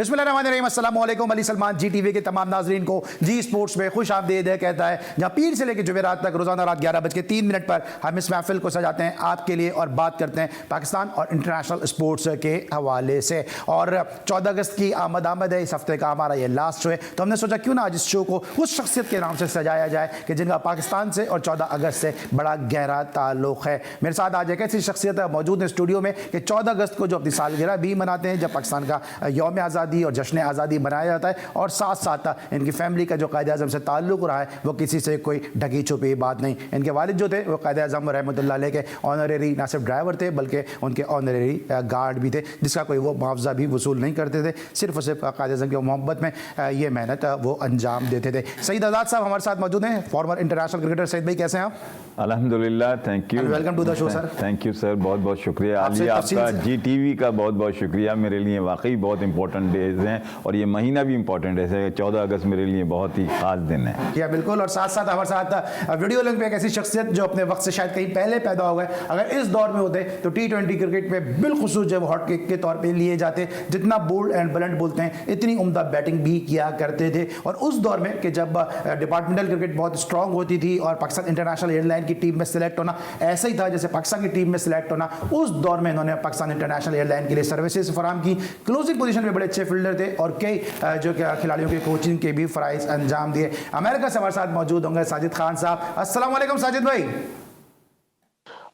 बिस्मिल्लाहिर्रहमानिर्रहीम, अस्सलाम वालेकुम। अली सलमान जी टीवी के तमाम नाजरीन को जी स्पोर्ट्स में खुश आमदीद कहता है, जहाँ पीर से लेकर जुमेरात तक रोजाना रात 11:03 पर हम इस महफिल को सजाते हैं आपके लिए और बात करते हैं पाकिस्तान और इंटरनेशनल स्पोर्ट्स के हवाले से। और 14 अगस्त की आमद है, इस हफ्ते का हमारा ये लास्ट शो है, तो हमने सोचा क्यों ना आज इस शो को उस शख्सियत के नाम से सजाया जाए कि जिनका पाकिस्तान से और 14 अगस्त से बड़ा गहरा ताल्लुक है। मेरे साथ आज एक ऐसी शख्सियत मौजूद है स्टूडियो में कि 14 अगस्त को जो अपनी सालगिरह भी मनाते हैं, जब पाकिस्तान का यौम आज़ादी और जश्न आज़ादी मनाया जाता है, और साथ साथ इनकी फैमिली का जो कायद-ए-आज़म से ताल्लुक़ रहा है वो किसी से कोई ढकी छुपी बात नहीं। इनके वालिद जो थे वो कायद-ए-आज़म रहमतुल्लाह अलैह के ऑनरेरी ना सिर्फ ड्राइवर थे बल्कि उनके ऑनरेरी गार्ड भी थे, जिसका कोई वो मुआवजा भी वसूल नहीं करते थे, सिर्फ और सिर्फ कायद-ए-आज़म की मोहब्बत में ये मेहनत वो अंजाम देते थे। सईद आज़ाद साहब हमारे साथ मौजूद हैं, फॉर्मर इंटरनेशनल क्रिकेटर। सईद भाई कैसे हैं आप? अल्हम्दुलिल्लाह, thank you, welcome to the show sir. Thank you sir, बहुत बहुत शुक्रिया। अली आपका जी टीवी का बहुत बहुत शुक्रिया। मेरे लिए वाकई बहुत इंपॉर्टेंट डेज हैं और ये महीना भी इंपॉर्टेंट है। 14 अगस्त मेरे लिए बहुत ही खास दिन है। या बिल्कुल। और साथ साथ हमारे साथ वीडियो लिंक पे एक ऐसी शख्सियत जो अपने वक्त से शायद कहीं पहले पैदा हो गए, अगर इस दौर में होते तो T20 क्रिकेट में बिलखुसूस जो हॉट केक के तौर पे लिए जाते, जितना बोल्ड एंड बुलंद बोलते हैं इतनी उम्दा बैटिंग भी किया करते थे। और उस दौर में कि जब डिपार्टमेंटल क्रिकेट बहुत स्ट्रांग होती थी और पाकिस्तान इंटरनेशनल एयरलाइन की टीम में सिलेक्ट होना ऐसा ही था जैसे पाकिस्तान की टीम में सिलेक्ट होना, उस दौर में इन्होंने पाकिस्तान इंटरनेशनल एयरलाइन के लिए सर्विसेज फराहम की। क्लोजिंग पोजीशन में बड़े अच्छे फील्डर थे और कई जो खिलाड़ियों के कोचिंग के भी फ़राइज़ अंजाम दिए। अमेरिका से हमारे साथ मौजूद होंगे साजिद खान साहब। अस्सलाम वालेकुम साजिद भाई।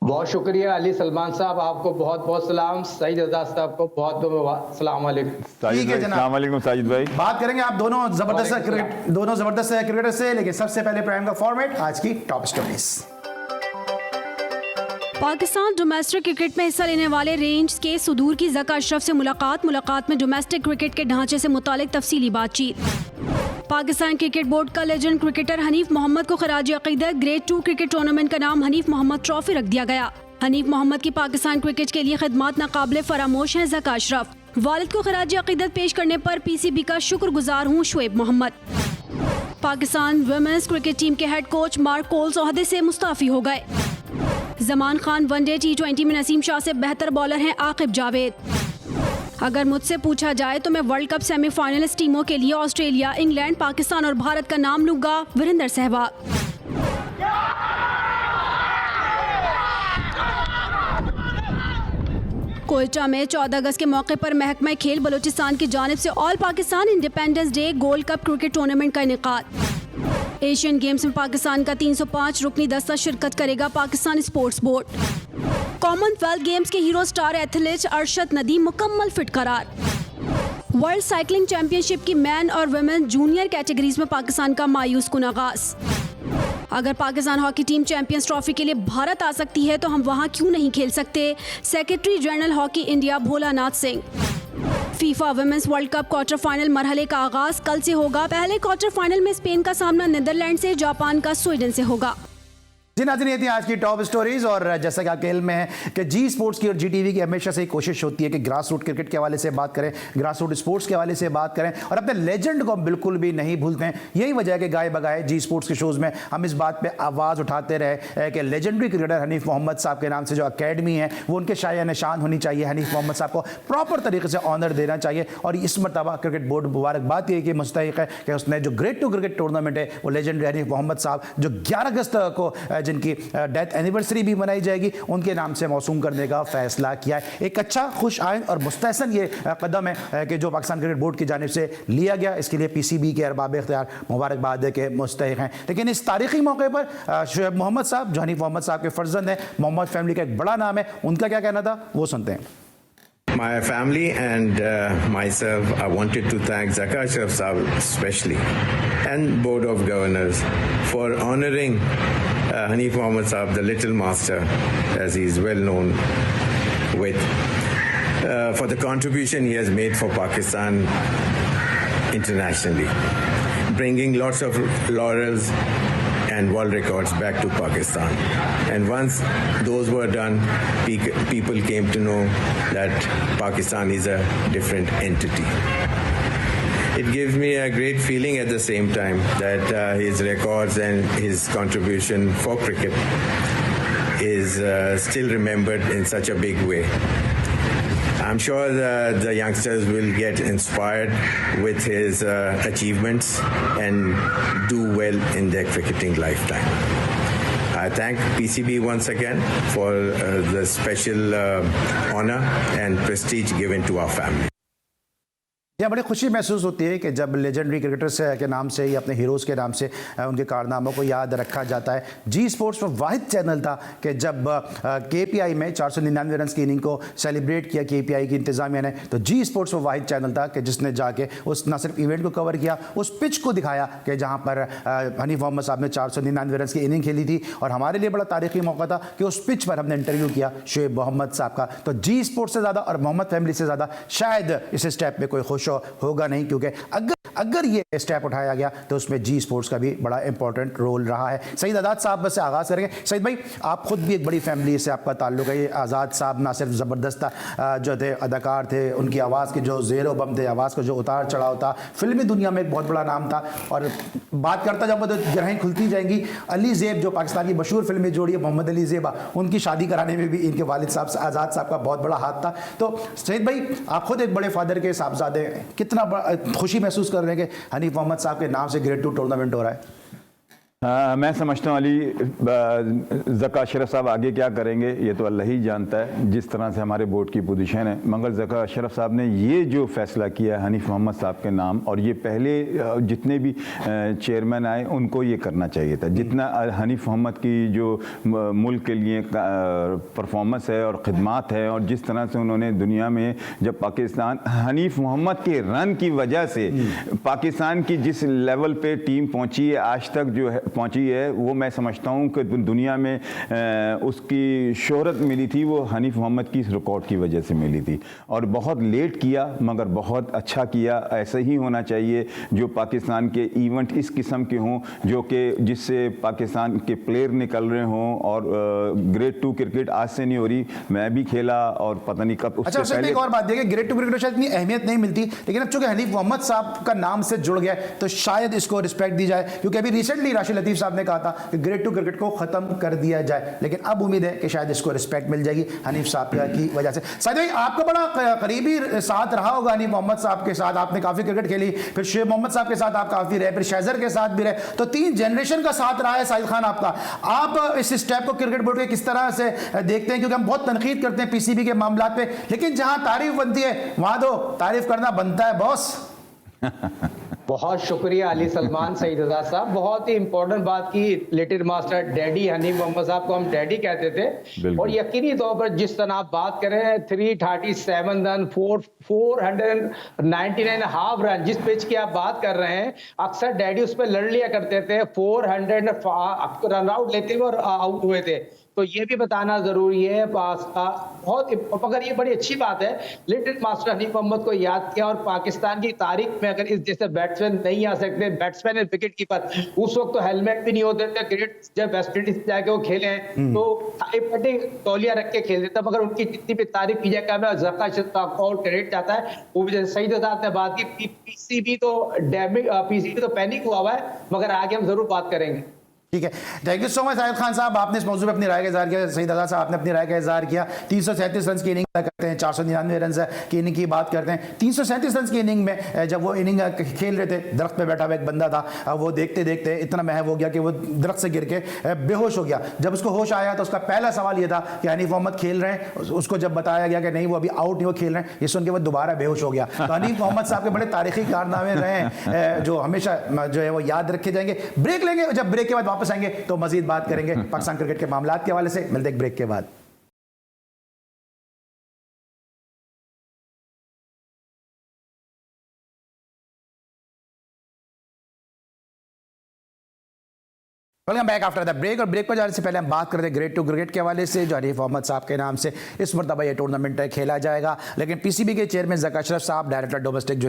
बहुत शुक्रिया अली सलमान साहब, आपको बहुत बहुत सलाम। सईद आज़ाद साहब को बहुत बहुत सलाम वालेकुम। ठीक है जनाब, अस्सलाम वालेकुम साजिद भाई। बात करेंगे आप दोनों जबरदस्त क्रिकेटर से, लेकिन सबसे पहले प्राइम का फॉर्मेट, आज की top stories. Pakistan domestic cricket में हिस्सा लेने वाले रेंज के सुदूर की ज़का अशरफ से मुलाकात में डोमेस्टिक क्रिकेट के ढांचे से मुतालिक तफसीली बातचीत। पाकिस्तान क्रिकेट बोर्ड का लेजेंड क्रिकेटर हनीफ मोहम्मद को खराज अकीदत ग्रेड 2 क्रिकेट टूर्नामेंट का नाम हनीफ मोहम्मद ट्रॉफी रख दिया गया। हनीफ मोहम्मद की पाकिस्तान क्रिकेट के लिए खिदमत नाकाबिले फरामोश हैं। ज़का अशरफ, वालिद को खराज अकीदत पेश करने पर PCB का शुक्रगुजार हूँ। Shoaib Mohammad, Pakistan women's cricket team के हेड कोच मार्क कोल्स ओहदे से मुस्ताफी हो गए। जमान खान वनडे T20 में नसीम शाह से बेहतर बॉलर हैं आकिब जावेद। अगर मुझसे पूछा जाए तो मैं वर्ल्ड कप सेमीफाइनलिस्ट टीमों के लिए ऑस्ट्रेलिया, इंग्लैंड, पाकिस्तान और भारत का नाम लूंगा। वीरेंद्र सहवाग। कोयटा में 14 अगस्त के मौके पर महकमा खेल बलूचिस्तान की जानिब से all Pakistan independence day gold cup cricket tournament का इनेकाद। एशियन गेम्स में पाकिस्तान का 305 रुकनी दस्ता शिरकत करेगा Pakistan sports board. Commonwealth Games के hero star athlete Arshad Nadeem मुकम्मल फिट करार। वर्ल्ड साइकिलिंग चैंपियनशिप की मैन और वुमेन जूनियर कैटेगरीज में पाकिस्तान का मायूस कुन आगाज। अगर Pakistan hockey team champions trophy के लिए भारत आ सकती है तो हम वहां क्यों नहीं खेल सकते? Secretary general hockey India Bholanath Singh. FIFA women's world cup quarter final मरहले का आगाज कल से होगा। पहले क्वार्टर फाइनल में स्पेन का सामना नीदरलैंड से, जापान का स्वीडन से होगा। जी नाज़रीन, ये थी आज की टॉप स्टोरीज। और जैसा कि आपके इल्म में है कि जी स्पोर्ट्स की और जी टीवी की हमेशा से कोशिश होती है कि ग्रास रूट क्रिकेट के हवाले से बात करें, ग्रास रूट स्पोर्ट्स के हवाले से बात करें और अपने लेजेंड को हम बिल्कुल भी नहीं भूलते हैं। यही वजह है कि गाए बगाए जी स्पोर्ट्स के शोज़ में हम इस बात पर आवाज़ उठाते रहे कि लेजेंडरी क्रिकेटर हनीफ मोहम्मद साहब के नाम से जो अकेडमी है वो उनके शाया निशान होनी चाहिए। हनीफ मोहम्मद साहब को प्रॉपर तरीके से ऑनर देना चाहिए। और इस मरतबा क्रिकेट बोर्ड मुबारकबाद ये कि मुस्तहिक है कि उसने जो ग्रेड 2 क्रिकेट टूर्नामेंट है वो लेजेंडरी हनीफ मोहम्मद साहब जो 11 अगस्त को जिनकी डेथ एनिवर्सरी भी मनाई जाएगी उनके नाम से मौसूम करने का फैसला किया है। एक अच्छा, खुश आइंद और मुस्तहसन ये कदम है कि जो पाकिस्तान क्रिकेट बोर्ड की जानिब से लिया गया। इसके लिए PCB के अरबाब इख्तियार मुबारकबाद के मुस्तहिक हैं। लेकिन इस तारीखी मौके पर शुएब मोहम्मद साहब जो हनीफ मोहम्मद साहब के फर्जंद हैं, मोहम्मद फैमिली का एक बड़ा नाम है, उनका क्या कहना था वो सुनते हैं। My family and myself, I wanted to thank Zaka Ashraf Saab especially and Board of Governors for honoring Hanif Mohammad Saab, the little master, as he is well known with, for the contribution he has made for Pakistan internationally, bringing lots of laurels and world records back to Pakistan. And once those were done, people came to know that Pakistan is a different entity. It gives me a great feeling at the same time that his records and his contribution for cricket is still remembered in such a big way. I'm sure the youngsters will get inspired with his achievements and do well in their cricketing lifetime. I thank PCB once again for the special honor and prestige given to our family. यह बड़ी खुशी महसूस होती है कि जब legendary cricketers के नाम से या अपने हीरोज़ के नाम से उनके कारनामों को याद रखा जाता है। जी स्पोर्ट्स पर वाहिद चैनल था कि जब KPI में 499 रन की इनिंग को सेलिब्रेट किया KPI की इंतज़ामिया ने, तो जी स्पोर्ट्स पर वाहिद चैनल था कि जिसने जाके उस न सिर्फ इवेंट को कवर किया, उस पिच को दिखाया कि जहाँ पर हनीफ मोहम्मद साहब ने 499 रन की इनिंग खेली थी। और हमारे लिए बड़ा तारीखी मौका था कि उस पिच पर हमने इंटरव्यू किया शोएब मोहम्मद साहब का। तो जी स्पोर्ट्स से ज़्यादा और मोहम्मद फैमिली से ज़्यादा शायद इस स्टेप पे कोई खुश होगा नहीं, क्योंकि अगर ये स्टेप उठाया गया तो उसमें जी स्पोर्ट्स का भी बड़ा इंपॉर्टेंट रोल रहा है। सईद आज़ाद साहब से आगाज़ करेंगे। सईद भाई, आप खुद भी एक बड़ी फैमिली से आपका ताल्लुक है। ये आज़ाद साहब ना सिर्फ ज़बरदस्त जो थे अदाकार थे, उनकी आवाज़ के जो ज़ेरो बम थे, आवाज़ का जो उतार चढ़ाव था, फिल्मी दुनिया में एक बहुत बड़ा नाम था। और बात करता जब तो ग्रहें खुलती जाएंगी। अली ज़ेब जो पाकिस्तान की मशहूर फिल्मी जोड़ी है मोहम्मद अली ज़ेबा, उनकी शादी कराने में भी इनके वालिद साहब आज़ाद साहब का बहुत बड़ा हाथ था। तो सईद भाई, आप खुद एक बड़े फादर के साहबजादे, कितना खुशी महसूस कर रहे हैं कि हनीफ मोहम्मद साहब के नाम से ग्रेड 2 टूर्नामेंट हो रहा है? मैं समझता हूँ अली, ज़का अशरफ साहब आगे क्या करेंगे ये तो अल्लाह ही जानता है, जिस तरह से हमारे बोर्ड की पोजीशन है। मगर ज़का अशरफ साहब ने ये जो फ़ैसला किया हनीफ मोहम्मद साहब के नाम, और ये पहले जितने भी चेयरमैन आए उनको ये करना चाहिए था। जितना हनीफ मोहम्मद की जो मुल्क के लिए परफॉर्मेंस है और ख़िदमात है, और जिस तरह से उन्होंने दुनिया में जब पाकिस्तान हनीफ मोहम्मद के रन की वजह से पाकिस्तान की जिस लेवल पे टीम पहुँची है आज तक जो है पहुंची है, वो मैं समझता हूं कि दुनिया में उसकी शोहरत मिली थी वो हनीफ मोहम्मद की इस रिकॉर्ड की वजह से मिली थी। और बहुत लेट किया मगर बहुत अच्छा किया। ऐसे ही होना चाहिए जो पाकिस्तान के इवेंट इस किस्म के हों, जो कि जिससे पाकिस्तान के प्लेयर निकल रहे हों। और ग्रेड 2 क्रिकेट आज से नहीं हो रही, मैं भी खेला और पता नहीं कब उससे पहले। एक और बात देखिए, ग्रेड 2 क्रिकेट को शायद इतनी अहमियत नहीं मिलती, लेकिन अब चूंकि हनीफ मोहम्मद साहब का नाम से जुड़ गया तो शायद इसको रिस्पेक्ट दी जाए। क्योंकि अभी रिसेंटली राशिद लतीफ़ साहब ने कहा था कि ग्रेड 2 क्रिकेट को खत्म कर दिया जाए, लेकिन अब उम्मीद है कि शायद इसको रिस्पेक्ट मिल जाएगी हनीफ साहब की वजह से। साहिद भाई, आपका बड़ा करीबी साथ रहा होगा हनीफ मोहम्मद साहब के साथ, आपने काफ़ी क्रिकेट खेली, फिर शोएब मोहम्मद साहब के साथ आप काफ़ी रहे, फिर शहजर के साथ भी रहे, तो 3 जनरेशन का साथ रहा है साहिद खान आपका। आप इस स्टेप को क्रिकेट बोर्ड के किस तरह से देखते हैं? क्योंकि हम बहुत तनकीद करते हैं PCB के मामला पे, लेकिन जहां तारीफ बनती है वहां तो तारीफ करना बनता है बॉस। बहुत शुक्रिया अली सलमान सईद आज़ाद साहब, बहुत ही इंपॉर्टेंट बात की। Little master daddy Hanif Mohammad साहब को हम डैडी कहते थे, और यकीनी तौर पर जिस तरह आप बात करें 337 रन 499 हाफ रन, जिस पिच की आप बात कर रहे हैं, अक्सर डैडी उस पर लड़ लिया करते थे, 400 रन आउट लेते हुए और आउट हुए थे। तो ये भी बताना जरूरी है। बहुत मगर ये बड़ी अच्छी बात है, लिटिल मास्टर हनीफ मोहम्मद को याद किया। और पाकिस्तान की तारीख में अगर इस जैसे बैट्समैन नहीं आ सकते, बैट्समैन एंड विकेट कीपर, उस वक्त तो हेलमेट भी नहीं होते थे। क्रिकेट जब वेस्ट इंडीज जाके वो खेले हैं तो तौलिया रख के खेलते थे, मगर उनकी जितनी भी तारीफ की जाए मैं ज़का और क्रेडिट चाहता है। वो भी जैसे सईद आज़ाद ने बात की, PCB तो पैनिक हुआ है, मगर आगे हम जरूर बात करेंगे। ठीक है, thank you so much Sahid Khan साहब, आपने इस मौजूद पर अपनी राय का इज़हार किया। सईद आज़ाद साहब आपने अपनी राय का इज़हार किया। 337 रन की इनिंग करते हैं, 499 रन की इनिंग की बात करते हैं। 337 रन की इनिंग में जब वो इनिंग खेल रहे थे, दरख्त पे बैठा हुआ एक बंदा था, वो देखते देखते इतना महव हो गया कि वो दरख्त से गिर के बेहोश हो गया। जब उसको होश आया तो उसका पहला सवाल ये था कि हनीफ मोहम्मद खेल रहे हैं। उसको जब बताया गया कि नहीं वो अभी आउट नहीं, वो खेल रहे हैं, ये सुन के वो दोबारा बेहोश हो गया। तो हनीफ मोहम्मद साहब के बड़े तारीखी कारनामे रहे हैं जो हमेशा जो है वो याद रखे जाएंगे। ब्रेक लेंगे, जब ब्रेक के बाद वापस आएंगे तो मजीद बात करेंगे पाकिस्तान क्रिकेट के मामलात के हवाले से। मिलते एक ब्रेक के बाद। Welcome back after the break. और ब्रेक पर जाने से पहले हम बात करते हैं ग्रेड 2 क्रिकेट के हवाले से, जो हनीफ मोहम्मद साहब के नाम से इस मरतबा ये टूर्नामेंट खेला जाएगा। लेकिन PCB के चेयरमैन ज़का अशरफ साहब, डायरेक्टर डोमेस्टिक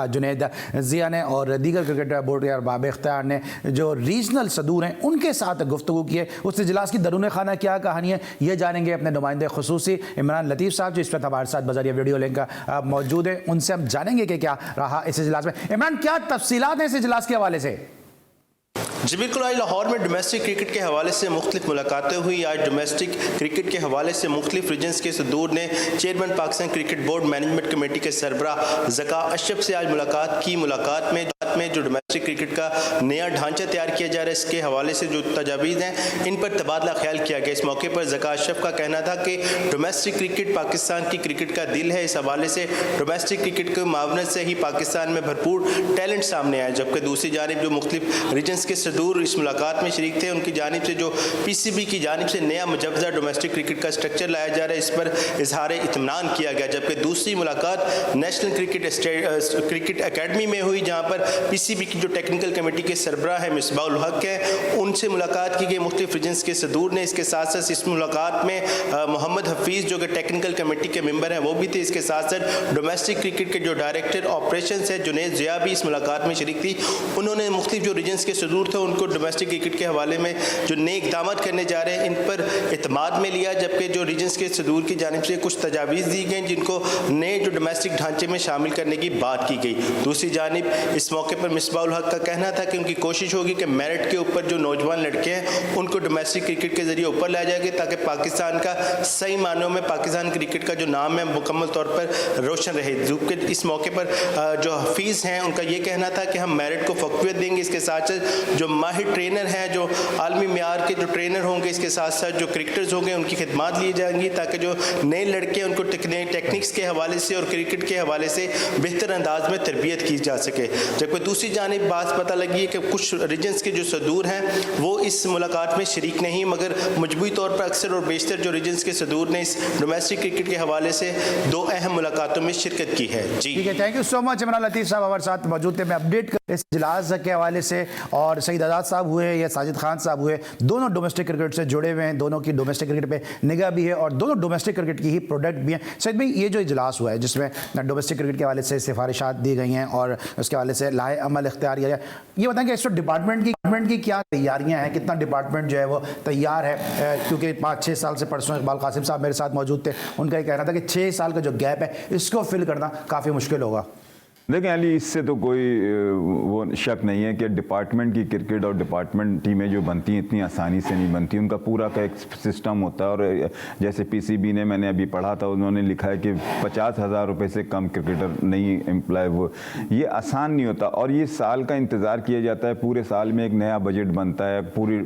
जुनैद ज़िया ने और दीगर क्रिकेट बोर्ड के अरबाब इख्तियार ने जो रीजनल सदूर हैं उनके साथ गुफ्तगू की है। उस इजलास की दरून खाना क्या कहानी है ये जानेंगे अपने नुमाइंदे खुसूसी इमरान लतीफ़ साहब, जो इस वक्त हमारे साथ बज़रिया वीडियो लिंक मौजूद है। उनसे हम जानेंगे कि क्या रहा इस इजलास में। इमरान, क्या तफसीलात हैं इस इजलास के हवाले से? जी बिल्कुल, आज लाहौर में डोमेस्टिक क्रिकेट के हवाले से मुख्तलिफ मुलाकातें हुई। आज डोमेस्टिक क्रिकेट के हवाले से मुख्तलिफ रीजन्स के सदूर ने chairman Pakistan cricket board management committee के सरबराह ज़का अशरफ से आज मुलाकात की। मुलाकात में जो डोमेस्टिक क्रिकेट का नया ढांचा तैयार किया जा रहा है, इसके हवाले से जो तजावीज़ हैं इन पर तबादला ख्याल किया गया। इस मौके पर ज़का अशरफ का कहना था कि डोमेस्टिक क्रिकेट पाकिस्तान की क्रिकेट का दिल है। इस हवाले से डोमेस्टिक क्रिकेट के मावनत से ही पाकिस्तान में भरपूर टैलेंट सामने आया। जबकि दूसरी जानिब जो मुख्तलिफ रीजन्स के सदूर इस मुलाकात में शरीक थे, उनकी जानिब से जो PCB की जानिब से नया मुजव्वज़ा डोमेस्टिक क्रिकेट का स्ट्रक्चर लाया जा रहा है, इस पर इजहार इत्मीनान किया गया। जबकि दूसरी मुलाकात नेशनल क्रिकेट अकेडमी में हुई, जहाँ पर PCB की जो टेक्निकल कमेटी के सरबराह है मिसबाहुल हक है, उनसे मुलाकात की गई मुख्तलिफ रीजन्स के सदूर ने। इसके साथ साथ इस मुलाकात में मोहम्मद हफीज़ जो कि टेक्निकल कमेटी के मेंबर हैं वो भी थे। इसके साथ साथ डोमेस्टिक क्रिकेट के जो डायरेक्टर ऑपरेशन है जुनैद ज़िया भी इस मुलाकात में शरीक थी। उन्होंने मुख्तलिफ जो रीजन्स के सदूर थे उनको डोमेस्टिक क्रिकेट के हवाले में जो नए इक़दाम करने जा रहे हैं इन पर इत्माद में लिया। जबकि जो रीजन्स के सदूर की जानिब से कुछ तजावीज़ दी गई जिनको नए जो डोमेस्टिक ढांचे में शामिल करने की बात की गई। दूसरी जानिब इस मौके पर मिसबाहुल हक का कहना था कि उनकी कोशिश होगी कि मेरिट के ऊपर जो नौजवान लड़के हैं उनको डोमेस्टिक क्रिकेट के जरिए ऊपर लाया जाएगा, ताकि पाकिस्तान का सही मानों में पाकिस्तान क्रिकेट का जो नाम है मुकम्मल तौर पर रोशन रहे। जबकि इस मौके पर जो हफीज़ हैं उनका ये कहना था कि हम मेरिट को फ़क़्वियत देंगे। इसके साथ साथ जो माहिर ट्रेनर हैं, जो आलमी मियार के जो ट्रेनर होंगे, इसके साथ साथ जो क्रिकेटर्स होंगे उनकी खिदमत ली जाएंगी, ताकि जो नए लड़के हैं उनको टेक्निक्स के हवाले से और क्रिकेट के हवाले से बेहतर अंदाज में तरबियत की जा सके। जबकि दूसरी जानिब बात पता लगी है कि कुछ रीजन्स के जो सदूर हैं वो इस मुलाकात में शरीक नहीं, मगर मजबूरी तौर पर अक्सर और बेशतर जो रीजन्स के सदूर ने इस डोमेस्टिक क्रिकेट के हवाले से दो अहम मुलाकातों में शिरकत की है। जी ठीक है, thank you so much. Imran Latif साहब हमारे साथ मौजूद थे। मैं अपडेट कर इस इजलास के हवाले से, और सईद आज़ाद साहब हुए या साजिद खान साहब हुए, दोनों डोमेस्टिक क्रिकेट से जुड़े हुए हैं, दोनों की डोमेस्टिक क्रिकेट पे निगाह भी है और दोनों डोमेस्टिक क्रिकेट की ही प्रोडक्ट भी हैं। सईद भाई, ये जो इजलास हुआ है जिसमें डोमेस्टिक क्रिकेट के हवाले से सिफारिशात दी गई हैं और उसके हवाले से लाए अमल इख्तियार किया, ये बताएं कि इस डिपार्टमेंट की क्या तैयारियां हैं, कितना डिपार्टमेंट जो है वो तैयार है? क्योंकि 5-6 साल से परसों इकबाल कासिम साहब मेरे साथ मौजूद थे, उनका ये कहना था कि 6 साल का जो गैप है इसको फिल करना काफ़ी मुश्किल होगा। देखिए अली, इससे तो कोई वो शक नहीं है कि डिपार्टमेंट की क्रिकेट और डिपार्टमेंट टीमें जो बनती हैं इतनी आसानी से नहीं बनती, उनका पूरा का एक सिस्टम होता है। और जैसे PCB ने, मैंने अभी पढ़ा था, उन्होंने लिखा है कि 50,000 रुपये से कम क्रिकेटर नहीं एम्प्लॉय, वो ये आसान नहीं होता। और ये साल का इंतज़ार किया जाता है, पूरे साल में एक नया बजट बनता है, पूरी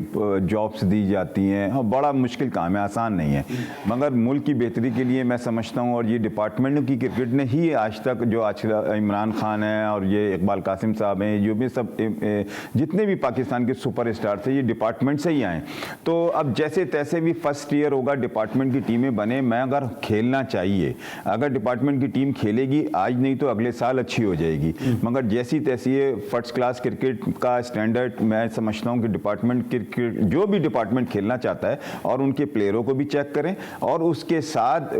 जॉब्स दी जाती हैं, और बड़ा मुश्किल काम है, आसान नहीं है। मगर मुल्क की बेहतरी के लिए मैं समझता हूँ, और ये डिपार्टमेंट की क्रिकेट ने ही आज तक, जो आज इमरान खान है और ये इकबाल कासिम साहब हैं, जो भी सब जितने भी पाकिस्तान के सुपरस्टार थे ये डिपार्टमेंट से ही आए। तो अब जैसे तैसे भी फर्स्ट ईयर होगा, डिपार्टमेंट की टीमें बने। मैं अगर खेलना चाहिए, अगर डिपार्टमेंट की टीम खेलेगी आज नहीं तो अगले साल अच्छी हो जाएगी। मगर जैसी तैसी ये फर्स्ट क्लास क्रिकेट का स्टैंडर्ड मैं समझता हूँ कि डिपार्टमेंट क्रिकेट, जो भी डिपार्टमेंट खेलना चाहता है, और उनके प्लेयरों को भी चेक करें और उसके साथ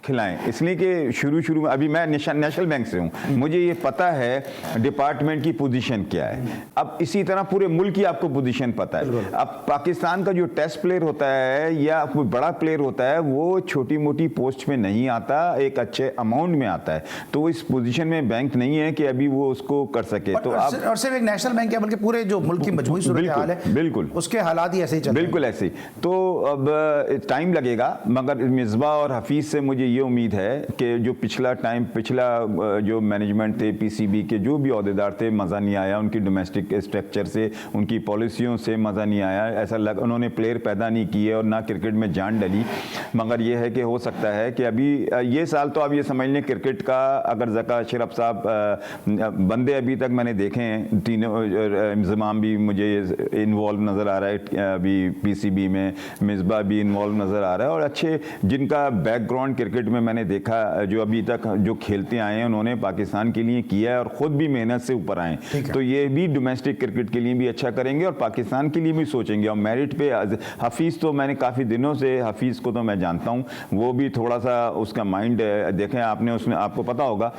खिलाएं। इसलिए कि शुरू में, अभी मैं नेशनल बैंक से हूँ, मुझे ये पता है डिपार्टमेंट की पोजीशन क्या है। अब इसी तरह पूरे मुल्क की आपको पोजीशन पता है। अब पाकिस्तान का जो टेस्ट प्लेयर होता है या कोई बड़ा प्लेयर होता है, वो छोटी मोटी पोस्ट में नहीं आता, एक अच्छे अमाउंट में आता है। तो इस पोजीशन में बैंक नहीं है कि अभी वो उसको कर सके। तो आप और सिर्फ एक नेशनल बैंक है, बल्कि पूरे जो मुल्क की मजबूरी सूरत हाल है, बिल्कुल उसके हालात ही ऐसे ही चल रहे हैं। बिल्कुल ऐसे ही। तो अब टाइम लगेगा, मगर मिसबा और हफीज से मुझे ये उम्मीद है कि जो पिछला जो मैनेजमेंट थे, PCB के जो भी अहदेदार थे, मज़ा नहीं आया उनकी डोमेस्टिक स्ट्रक्चर से, उनकी पॉलिसियों से मज़ा नहीं आया। ऐसा उन्होंने प्लेयर पैदा नहीं किए और ना क्रिकेट में जान डली। मगर ये है कि हो सकता है कि अभी ये साल तो आप ये समझ लें क्रिकेट का, अगर ज़का अशरफ साहब बंदे अभी तक मैंने देखे हैं, तीनों इंज़माम भी मुझे इन्वॉल्व नज़र आ रहा है, अभी PCB में मिसबा भी इन्वॉल्व नज़र आ रहा है, और अच्छे जिनका बैकग्राउंड क्रिकेट में मैंने देखा, जो अभी तक जो खेलते आए हैं, उन्होंने पाकिस्तान के लिए किया है और ख़ुद भी मेहनत से ऊपर आए। तो ये भी डोमेस्टिक क्रिकेट के लिए भी अच्छा करेंगे और पाकिस्तान के लिए भी सोचेंगे। और मेरिट पे हफीज़ तो मैंने काफ़ी दिनों से, हफीज़ को तो मैं जानता हूँ, वो भी थोड़ा सा उसका माइंड देखें आपने, उसमें आपको पता होगा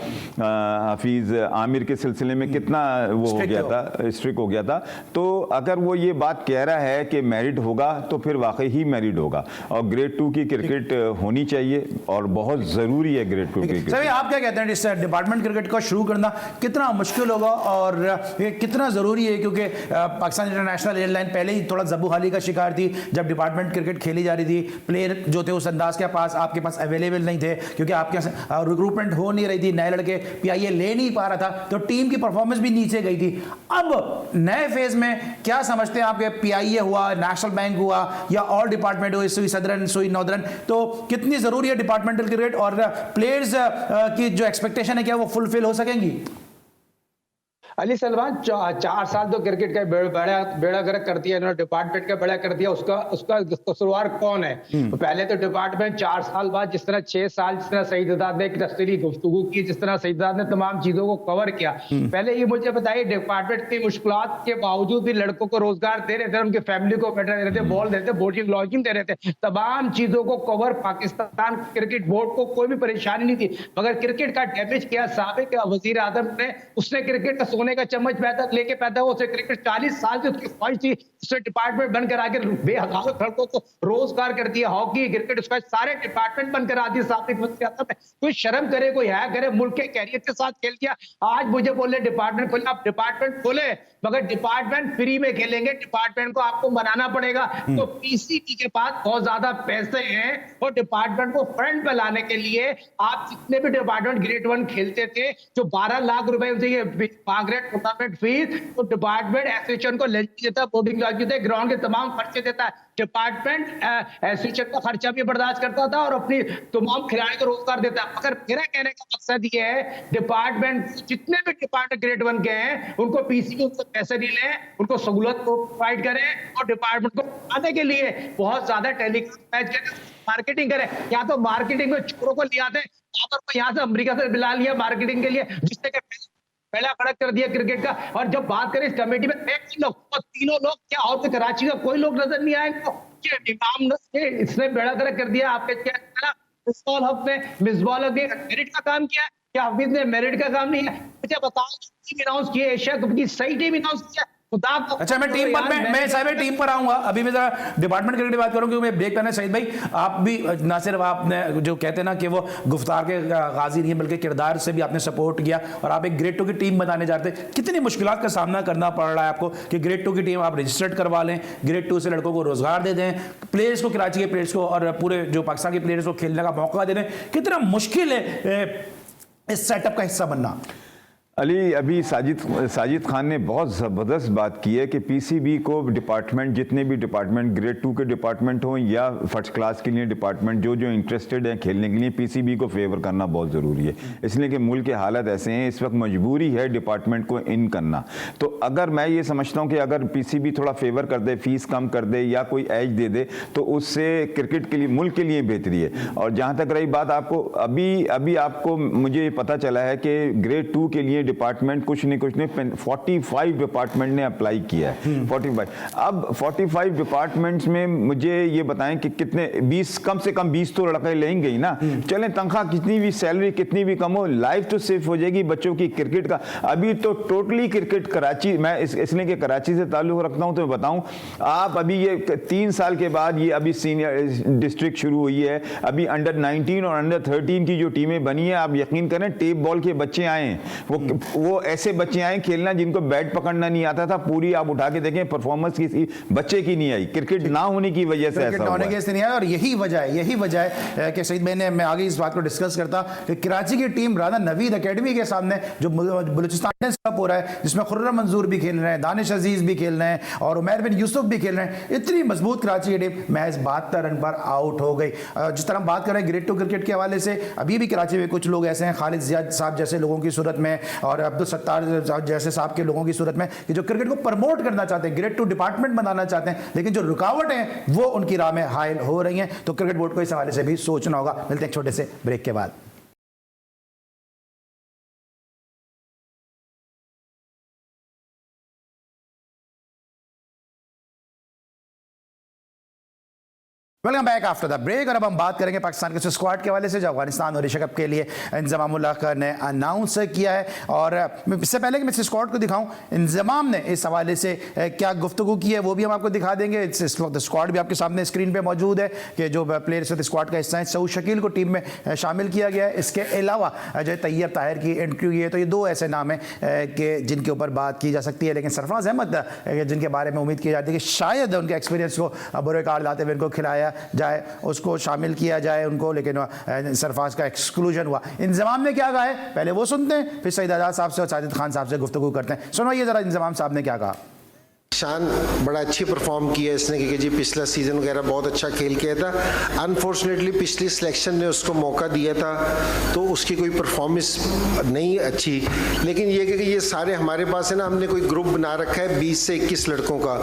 हफीज़ आमिर के सिलसिले में कितना वो हो गया था, स्ट्रिक्ट हो गया था। तो अगर वो ये बात कह रहा है कि मेरिट होगा तो फिर वाकई ही मेरिट होगा। और ग्रेड 2 की क्रिकेट होनी चाहिए और बहुत ज़रूरी है ग्रेड 2 की क्रिकेट। आप क्या कहते हैं, डिपार्टमेंट क्रिकेट को शुरू करना कितना मुश्किल होगा और ये कितना ज़रूरी है, क्योंकि पाकिस्तान इंटरनेशनल एयरलाइन पहले ही थोड़ा जबूहाली का शिकार थी जब डिपार्टमेंट क्रिकेट खेली जा रही थी। प्लेयर जो थे उस अंदाज के पास आपके पास अवेलेबल नहीं थे, क्योंकि आपके रिक्रूटमेंट हो नहीं रही थी, नए लड़के पीआईए ले नहीं पा रहा था, तो टीम की परफॉर्मेंस भी नीचे गई थी। अब नए फेज में क्या समझते हैं आपके, पीआईए हुआ, नेशनल बैंक हुआ या और डिपार्टमेंट हुई, सुई सदरन सुई नॉर्दर्न, तो कितनी जरूरी है डिपार्टमेंटल क्रिकेट और प्लेयर्स की जो एक्सपेक्टेशन है क्या वो फुलफिल हो सकेंगी? अली सलमान 4 साल तो क्रिकेट का बेड़ा गर्क कर दिया इन्होंने, डिपार्टमेंट का बेड़ा कर दिया। उसका कसूरवार कौन है? तो पहले तो डिपार्टमेंट 4 साल बाद जिस तरह 6 साल जिस तरह सईदाद ने एक तफसीली गुफ्तगू की, जिस तरह सईदाद ने तमाम चीजों को कवर किया, पहले ये मुझे बताइए डिपार्टमेंट की मुश्किलात के बावजूद भी लड़कों को रोजगार दे रहे थे, उनकी फैमिली को बेटर दे रहे थे, बॉल दे रहे थे, बोटिंग लॉजिंग दे रहे थे, तमाम चीजों को कवर। पाकिस्तान क्रिकेट बोर्ड को कोई भी परेशानी नहीं थी, मगर क्रिकेट का डैमेज किया साबिक वजीर आजम ने। उसने क्रिकेट का सोने का चम्मच पैदा हुआ, उसे क्रिकेट 40 साल से उसकी ख्वाहिश थी, उसने डिपार्टमेंट बनकर आगे बेहजारों लड़कों को रोजगार कर दिया। हॉकी क्रिकेट उसका सारे डिपार्टमेंट बनकर आ दिए साबिक वजीर आजम ने। कोई शर्म करे, कोई हया करे, मुल्क के कैरियर के साथ खेल दिया। आज मुझे बोले डिपार्टमेंट खोले, आप डिपार्टमेंट खोले मगर डिपार्टमेंट फ्री में खेलेंगे, डिपार्टमेंट को आपको बनाना पड़ेगा। तो पीसीबी के पास बहुत ज्यादा पैसे हैं और डिपार्टमेंट को फ्रंट पे लाने के लिए आप जितने भी डिपार्टमेंट ग्रेड 1 खेलते थे, जो 12 लाख रुपए ये मांग रहे टूर्नामेंट फीस, तो डिपार्टमेंट एसोसिएशन को लंच देता है, बोर्डिंग लॉज देता है, ग्राउंड के तमाम खर्चे देता है। डिपार्टमेंट एसोसिएशन का खर्चा भी बर्दाश्त करता था और अपनी तमाम खिलाड़ी को रोजगार देता है। मगर मेरा कहने का मकसद ये है डिपार्टमेंट जितने भी डिपार्टमेंट ग्रेड 1 के हैं उनको पीसीबी पैसे नहीं लें, उनको सहूलत को प्रोवाइड करें और डिपार्टमेंट को आने के लिए बहुत ज्यादा टेलीकास्ट मैच करें, मार्केटिंग करें। या तो मार्केटिंग में छोरों को ले आते हैं, यहाँ से अमेरिका से बुला लिया मार्केटिंग के लिए, जिससे पहला खड़ा कर दिया क्रिकेट का। और जब बात करें इस कमेटी में लोग, और तीनों लोग क्या और कराची का कोई लोग नजर नहीं आएंगे। इमाम ने इसने बेड़ा गर्क कर दिया आपके मिसबाह हक ने, मिसबाह हक ने मेरिट का काम किया, क्या हफीज ने मेरिट का काम नहीं है? मुझे बताओ, टीम अनाउंस की है, एशिया कप की सही टीम अनाउंस किया? अच्छा, मैं टीम पर मैं साहब टीम पर आऊंगा। अभी मैं जरा डिपार्टमेंट क्रिकेट की बात करूं क्योंकि मैं ब्रेक करना शहीद भाई, आप भी ना सिर्फ आपने जो कहते हैं ना कि वो गुफ्तार के गाजी नहीं है बल्कि किरदार से भी आपने सपोर्ट किया और आप एक ग्रेड 2 की टीम बनाने जा रहे थे। कितनी मुश्किलात का सामना करना पड़ रहा है आपको कि ग्रेड 2 की टीम आप रजिस्टर्ड करवा लें, ग्रेड 2 से लड़कों को रोजगार दे दें, प्लेयर्स को, कराची के प्लेयर्स को और पूरे जो पाकिस्तान के प्लेयर्स को खेलने का मौका दे दें। कितना मुश्किल है इस सेटअप का हिस्सा बनना? अली, अभी साजिद खान ने बहुत ज़बरदस्त बात की है कि पीसीबी को डिपार्टमेंट, जितने भी डिपार्टमेंट ग्रेड 2 के डिपार्टमेंट हों या फर्स्ट क्लास के लिए डिपार्टमेंट, जो इंटरेस्टेड हैं खेलने के लिए, पीसीबी को फेवर करना बहुत ज़रूरी है। इसलिए कि मुल्क के हालात ऐसे हैं, इस वक्त मजबूरी है डिपार्टमेंट को इन करना। तो अगर मैं ये समझता हूँ कि अगर पीसीबी थोड़ा फेवर कर दे, फीस कम कर दे या कोई एज दे दे, तो उससे क्रिकेट के लिए, मुल्क के लिए बेहतरी है। और जहाँ तक रही बात, आपको अभी आपको मुझे पता चला है कि ग्रेड 2 के लिए डिपार्टमेंट कुछ नहीं 45 डिपार्टमेंट ने अप्लाई किया है। 45 अब 45 डिपार्टमेंट्स में मुझे ये बताएं कि कितने 20 कम से कम 20 तो लड़के लेंगे ही ना। चलें, तनख्वाह कितनी भी, सैलरी कितनी भी कम हो, लाइफ तो सेफ हो जाएगी बच्चों की क्रिकेट का। अभी तो टोटली क्रिकेट कराची, मैं इसलिए कि कराची से ताल्लुक रखता हूं तो मैं बताऊं, आप अभी ये 3 साल के बाद ये अभी सीनियर डिस्ट्रिक्ट शुरू हुई है, अभी अंडर 19 और अंडर 13 की जो टीमें बनी है, आप यकीन करें टेप बॉल के बच्चे आए हैं, वो ऐसे बच्चे आए खेलना जिनको बैट पकड़ना नहीं आता था। पूरी आप उठा के देखें परफॉर्मेंस किसी बच्चे की नहीं आई, क्रिकेट ना होने की वजह से ऐसा होने की नहीं आया। और यही वजह है कि सईद भाई ने, मैं आगे इस बात को डिस्कस करता कि कराची की टीम राना नवीद एकेडमी के सामने जो बलूचिस्तान कप हो रहा है, जिसमें खुर्रम मंजूर भी खेल रहे हैं, दानिश अजीज भी खेल रहे हैं और उमैर बिन यूसुफ भी खेल रहे हैं, इतनी मजबूत कराची की टीम महज 72 रन पर आउट हो गई। जिस तरह हम बात कर रहे हैं ग्रेड 2 क्रिकेट के हवाले से, अभी भी कराची में कुछ लोग ऐसे हैं, खालिद जियाद साहब जैसे लोगों की सूरत में और अब्दुल सत्तार जैसे साहब के लोगों की सूरत में, कि जो क्रिकेट को प्रमोट करना चाहते हैं, ग्रेड 2 डिपार्टमेंट बनाना चाहते हैं, लेकिन जो रुकावट है वो उनकी राह में हायल हो रही हैं। तो क्रिकेट बोर्ड को इस हवाले से भी सोचना होगा। मिलते हैं एक छोटे से ब्रेक के बाद। Welcome back after the break. और अब हम बात करेंगे पाकिस्तान के स्क्वाड के हवाले से जो अफगानिस्तान और एशिया कप के लिए इंजमाम उल हक ने अनाउंस किया है। और इससे पहले कि मैं इस स्क्वाड को दिखाऊं, इंजमाम ने इस हवाले से क्या गुफ्तगू की है वो भी हम आपको दिखा देंगे। इस वक्त स्क्वाड भी आपके सामने स्क्रीन पे मौजूद है कि जो प्लेयर्स स्क्वाड का हिस्सा है। सऊद शकील को टीम में शामिल किया गया है। इसके अलावा जो तैयब ताहिर की एंट्री हुई है, तो ये दो ऐसे नाम हैं कि जिनके ऊपर बात की जा सकती है। लेकिन सरफराज अहमद जिनके बारे में उम्मीद की जाती है कि शायद उनके एक्सपीरियंस को बुरे कार्ड लाते हुए इनको खिलाया जाए, उसको शामिल किया जाए उनको, लेकिन सरफराज का एक्सक्लूजन हुआ। इंजमाम ने क्या कहा है पहले वो सुनते हैं, फिर सईद आजाद साहब से और साजिद खान साहब से गुफ्तगू करते हैं। सुनवाइए जरा इंजमाम साहब ने क्या कहा। शान बड़ा अच्छी परफॉर्म किया इसने, क्योंकि जी पिछला सीज़न वगैरह बहुत अच्छा खेल किया था। अनफॉर्चुनेटली पिछली सिलेक्शन ने उसको मौका दिया था तो उसकी कोई परफॉर्मेंस नहीं अच्छी। लेकिन ये कि ये सारे हमारे पास है ना, हमने कोई ग्रुप बना रखा है 20 से 21 लड़कों का,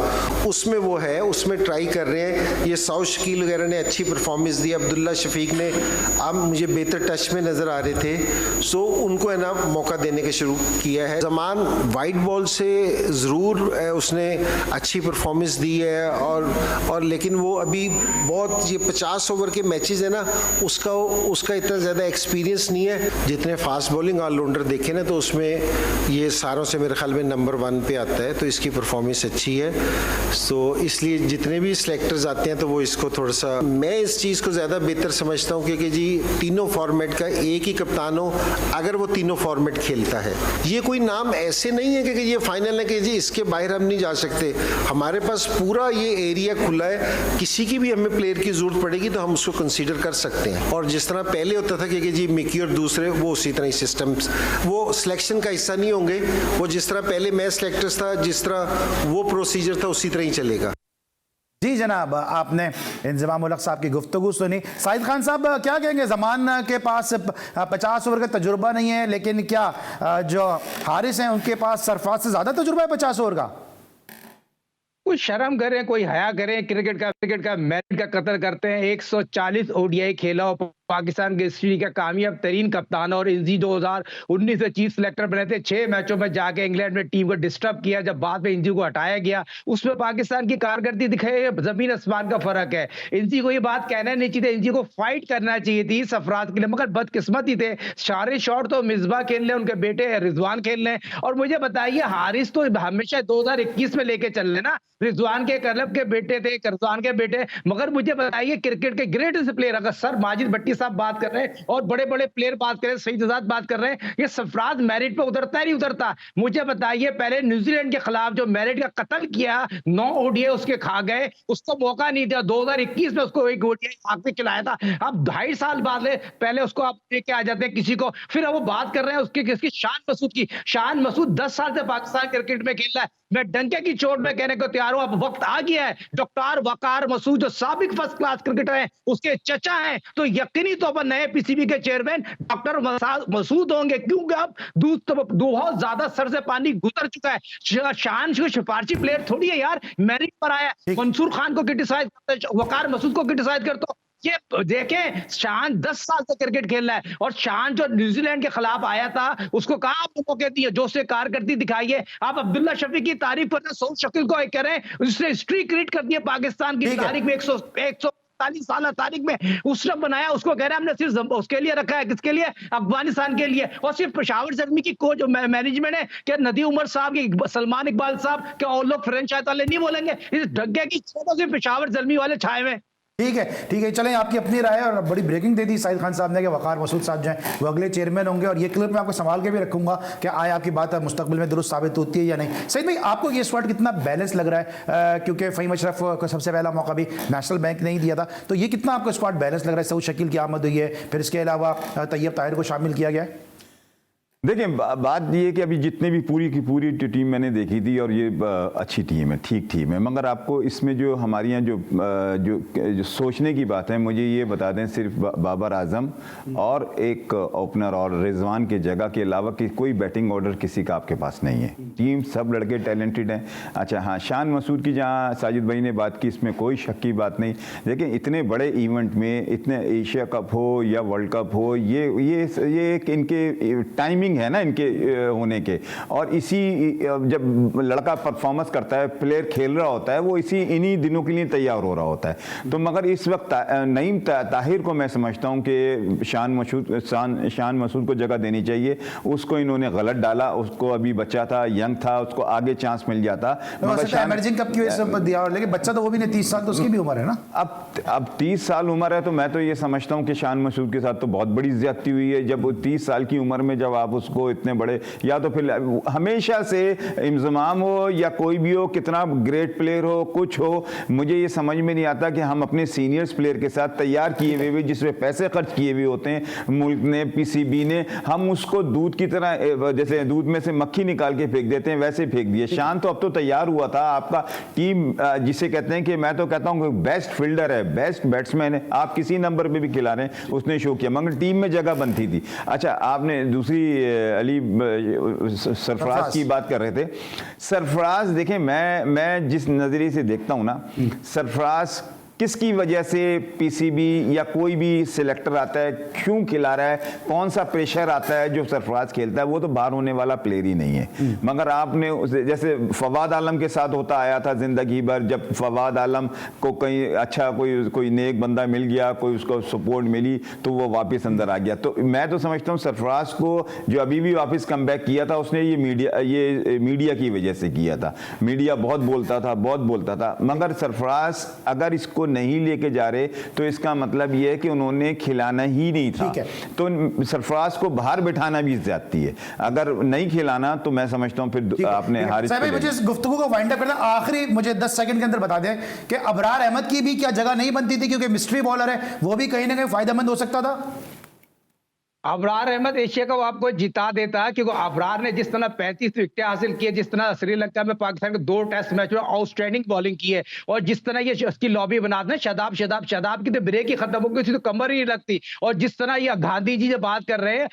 उसमें वो है, उसमें ट्राई कर रहे हैं। ये सऊद शकील वगैरह ने अच्छी परफॉर्मेंस दी, अब्दुल्ला शफीक ने अब मुझे बेहतर टच में नज़र आ रहे थे, सो उनको है ना मौका देने के शुरू किया है। जमान वाइट बॉल से ज़रूर उसने अच्छी परफॉर्मेंस दी है और लेकिन वो अभी बहुत, ये 50 ओवर के मैचेस है ना, उसका इतना ज़्यादा एक्सपीरियंस नहीं है। जितने फास्ट बॉलिंग ऑलराउंडर देखे ना, तो उसमें ये सारों से मेरे ख्याल में नंबर 1 पे आता है, तो इसकी परफॉर्मेंस अच्छी है। तो इसलिए जितने भी सिलेक्टर्स आते हैं तो वो इसको थोड़ा सा, मैं इस चीज़ को ज़्यादा बेहतर समझता हूँ क्योंकि जी तीनों फॉर्मेट का एक ही कप्तान हो, अगर वो तीनों फॉर्मेट खेलता है। ये कोई नाम ऐसे नहीं है कि ये फाइनल है कि जी इसके बाहर हम नहीं जा सकते। हमारे पास पूरा ये एरिया खुला है, किसी की भी हमें प्लेयर की जरूरत पड़ेगी तो हम उसको कंसीडर कर सकते हैं। और जिस तरह पहले होता था कि जी मिकी और दूसरे, वो उसी तरह सिस्टम, वो सिलेक्शन का हिस्सा नहीं होंगे। वो जिस तरह पहले मैं सिलेक्टर्स था, जिस तरह वो प्रोसीजर था, उसी तरह ही चलेगा। जी जनाब, आपने इंजमाम उल हक साहब की गुफ्तगू सुनी। साजिद खान साहब क्या कहेंगे, जमान के पास 50 ओवर का तजुर्बा नहीं है, लेकिन क्या जो हारिस हैं उनके पास सरफराज से ज़्यादा तजुर्बा है 50 ओवर का? कोई शर्म करें, कोई हया करें। क्रिकेट का मेरिट का कत्ल करते हैं। 140 ओडीआई खेला और पाकिस्तान की हिस्ट्री का कामयाब तरीन कप्तान, और इंजी 2019 से चीफ सिलेक्टर बने थे। 6 मैचों में जाके इंग्लैंड में टीम को डिस्टर्ब किया, जब बाद में इंजी को हटाया गया, उसमें पाकिस्तान की कारकर्दगी दिखाई, जमीन आसमान का फर्क है। इंजी को ये बात कहना नहीं चाहिए, इंजी को फाइट करना चाहिए थी सरफराज के लिए, मगर बदकिस्मती थे। सारे शॉट तो मिसबा खेल रहे, उनके बेटे रिजवान खेल रहे। और मुझे बताइए, हारिस तो हमेशा 2021 में लेके चल रहे ना, रिजवान के करलब के बेटे थे, करजान के बेटे। मगर मुझे बताइए, क्रिकेट के ग्रेटेस्ट प्लेयर, अगर सर माजिद भट्टी साहब बात कर रहे हैं और बड़े बड़े प्लेयर बात कर रहे हैं, सईद आजाद बात कर रहे हैं, ये सरफराज मेरिट पे उतरता है नहीं उतरता? मुझे बताइए, पहले न्यूजीलैंड के खिलाफ जो मेरिट का कत्ल किया, 9 ओडीआई उसके खा गए, उसको मौका नहीं दिया। 2021 में उसको 1 ओडीआई आग पे खिलाया था। अब 2.5 साल बाद पहले उसको आप लेके आ जाते हैं किसी को, फिर वो बात कर रहे हैं उसकी किसकी, शान मसूद की। शान मसूद 10 साल से पाकिस्तान क्रिकेट में खेल रहा है। मैं डंके की चोट में कहने को तैयार हूं, अब वक्त आ गया है। डॉक्टर वकार मसूद जो साबिक फर्स्ट क्लास क्रिकेटर हैं, उसके चचा हैं, तो यकीनी तौर पर नए पीसीबी के चेयरमैन डॉक्टर मसूद होंगे, क्योंकि अब बहुत ज्यादा सर से पानी गुजर चुका है। शान को सिफारशी प्लेयर थोड़ी है यार, मेरिट पर आया। मंसूर खान को क्रिटिसाइज करते, वकार मसूद को क्रिटिसाइज करते। ये देखें, शान 10 साल से क्रिकेट खेल रहा है, और शान जो न्यूजीलैंड के खिलाफ आया था, उसको कहा आप मौके दिए, जो से कारकर्दगी दिखाइए। आप अब्दुल्ला शफीक की तारीफ करते, सऊद शकील को एक करें, उसने हिस्ट्री क्रिएट कर दी है पाकिस्तान की तारीख में। 140 साल तारीख में उसने बनाया, उसको कह रहे हैं हमने सिर्फ उसके लिए रखा है, किसके लिए? अफगानिस्तान के लिए। और सिर्फ पेशावर जख्मी की कोच मैनेजमेंट है कि नदी उमर साहब की, सलमान इकबाल साहब के, और लोग फ्रेंचाइज वाले नहीं बोलेंगे, इस ढग्गे की सिर्फ पेशावर जख्मी वाले छाए हुए। ठीक है, चलें, आपकी अपनी राय है। और बड़ी ब्रेकिंग दे दी साजिद खान साहब ने कि वकार मसूद साहब जो हैं वो अगले चेयरमैन होंगे, और ये क्लिप मैं आपको संभाल के भी रखूंगा कि आए आपकी बात मुस्तकबिल में दुरुस्त साबित होती है या नहीं। सईद भाई, आपको ये स्क्वाड कितना बैलेंस लग रहा है? क्योंकि फ़हीम अशरफ को सबसे पहला मौका भी नेशनल बैंक ने ही दिया था, तो ये कितना आपको स्क्वाड बैलेंस लग रहा है? सऊद शकील की आमद हुई है, फिर इसके अलावा तैयब ताहिर को शामिल किया गया है। देखिए, बात ये है कि अभी जितने भी पूरी की पूरी टीम मैंने देखी थी, और ये अच्छी टीम है, ठीक टीम है, मगर आपको इसमें जो हमारी यहाँ जो सोचने की बात है, मुझे ये बता दें, सिर्फ बाबर आजम और एक ओपनर और रिजवान की जगह के अलावा कि कोई बैटिंग ऑर्डर किसी का आपके पास नहीं है। टीम सब लड़के टैलेंटेड हैं। अच्छा हाँ, शान मसूद की जहाँ साजिद भाई ने बात की, इसमें कोई शक की बात नहीं। लेकिन इतने बड़े इवेंट में, इतने एशिया कप हो या वर्ल्ड कप हो, ये एक इनके टाइमिंग है ना इनके होने के। और इसी जब लड़का परफॉर्मेंस करता है, प्लेयर खेल रहा होता है, वो इन्हीं दिनों के लिए तैयार हो रहा होता है। तो मगर इस वक्त नईम ताहिर को मैं समझता हूँ कि शान मसूद को जगह देनी चाहिए। उसको इन्होंने गलत डाला, उसको अभी बच्चा था, यंग था, उसको आगे चांस मिल जाता। इमर्जिंग कप की वजह से दिया, लेकिन बच्चा तो वो भी नहीं, 30 साल तो उसकी भी उम्र है ना। अब 30 साल उम्र है, तो मैं तो ये समझता हूँ कि शान मसूद के साथ तो बहुत बड़ी ज्यादती हुई है। जब वो 30 साल की उम्र में जब आप उसको इतने बड़े, या तो फिर हमेशा से इंजमाम हो या कोई भी हो, कितना ग्रेट प्लेयर हो, कुछ हो, मुझे ये समझ में नहीं आता कि हम अपने सीनियर्स प्लेयर के साथ तैयार किए हुए जिसमें पैसे खर्च किए हुए होते हैं मुल्क ने, पीसीबी ने, हम उसको दूध की तरह, जैसे दूध में से मक्खी निकाल के फेंक देते हैं, वैसे फेंक दिए। शान तो अब तो तैयार हुआ था, आपका टीम जिसे कहते हैं कि मैं तो कहता हूँ बेस्ट फील्डर है, बेस्ट बैट्समैन है, आप किसी नंबर पे भी खिला रहे हैं, उसने शो किया, मगर टीम में जगह बनती थी। अच्छा, आपने दूसरी अली सरफराज की बात कर रहे थे। सरफराज देखें, मैं जिस नजरिए से देखता हूं ना, सरफराज किसकी वजह से पीसीबी या कोई भी सिलेक्टर आता है, क्यों खिला रहा है, कौन सा प्रेशर आता है जो सरफराज खेलता है, वो तो बाहर होने वाला प्लेयर ही नहीं है। मगर आपने जैसे फवाद आलम के साथ होता आया था जिंदगी भर, जब फवाद आलम को कहीं अच्छा कोई नेक बंदा मिल गया, कोई उसको सपोर्ट मिली, तो वो वापस अंदर आ गया। तो मैं तो समझता हूँ सरफराज को जो अभी भी वापस कम बैक किया था, उसने ये मीडिया की वजह से किया था। मीडिया बहुत बोलता था, मगर सरफराज अगर इसको नहीं लेके जा रहे तो इसका मतलब यह है कि उन्होंने खिलाना ही नहीं था। तो सरफराज को बाहर बिठाना भी ज्यादती है। अगर नहीं खिलाना तो मैं समझता हूं फिर आपने हारिस भाई, मुझे इस गुफ्तगू को वाइंड अप करना, आखिरी मुझे 10 सेकंड के अंदर बता दें कि अबरार अहमद की भी क्या जगह नहीं बनती थी, क्योंकि मिस्ट्री बॉलर है, वो भी कहीं ना कहीं फायदेमंद हो सकता था। अबरार अहमद एशिया कप आपको जिता देता है, क्योंकि अबरार ने जिस तरह 35 विकेटें हासिल की है, जिस तरह श्रीलंका में पाकिस्तान के 2 टेस्ट मैच में आउटस्टैंडिंग बॉलिंग की है, और जिस तरह ये उसकी लॉबी बना दें, शदाब की तो ब्रेक ही खत्म हो गई थी, तो कमर ही नहीं लगती। और जिस तरह ये गांधी जी जो बात कर रहे हैं